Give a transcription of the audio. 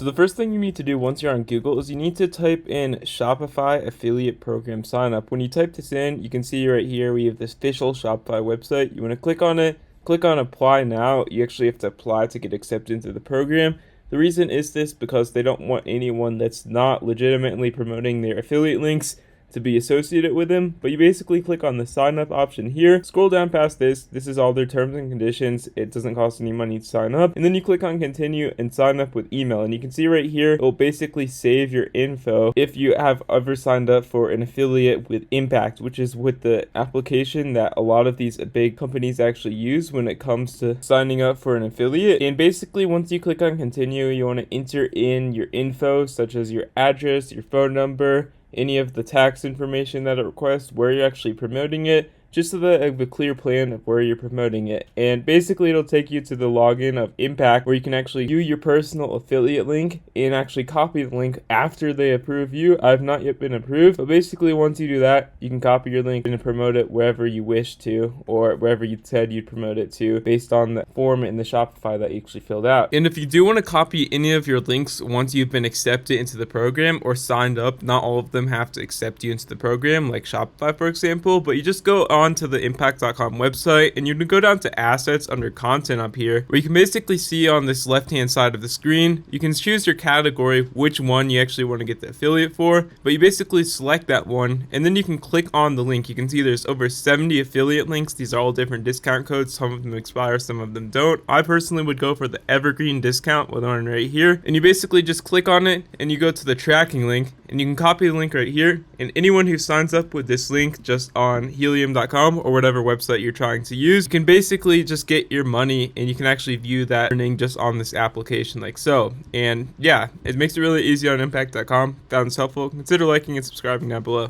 So the first thing you need to do once you're on Google is you need to type in Shopify affiliate program sign up. When you type this in, you can see right here we have this official Shopify website. You want to click on it, click on apply now. You actually have to apply to get accepted into the program. The reason is this because they don't want anyone that's not legitimately promoting their affiliate links to be associated with them. But you basically click on the sign up option here, scroll down past this is all their terms and conditions. It doesn't cost any money to sign up, and then you click on continue and sign up with email, and you can see right here it will basically save your info if you have ever signed up for an affiliate with Impact, which is with the application that a lot of these big companies actually use when it comes to signing up for an affiliate. And basically once you click on continue, you want to enter in your info such as your address, your phone number, any of the tax information that it requests, where you're actually promoting it, just so that I have a clear plan of where you're promoting it. And basically it'll take you to the login of Impact where you can actually view your personal affiliate link and actually copy the link after they approve you. I've not yet been approved, but basically once you do that, you can copy your link and promote it wherever you wish to, or wherever you said you'd promote it to based on the form in the Shopify that you actually filled out. And if you do want to copy any of your links once you've been accepted into the program or signed up, not all of them have to accept you into the program, like Shopify for example, but you just go on to the impact.com website and you can go down to assets under content up here, where you can basically see on this left hand side of the screen, you can choose your category, which one you actually want to get the affiliate for, but you basically select that one and then you can click on the link. You can see there's over 70 affiliate links. These are all different discount codes. Some of them expire, some of them don't. I personally would go for the evergreen discount with one right here, and you basically just click on it and you go to the tracking link and you can copy the link right here, and anyone who signs up with this link just on helium.com or whatever website you're trying to use, you can basically just get your money and you can actually view that earning just on this application like so. And yeah, it makes it really easy on impact.com. Found this helpful. Consider liking and subscribing down below.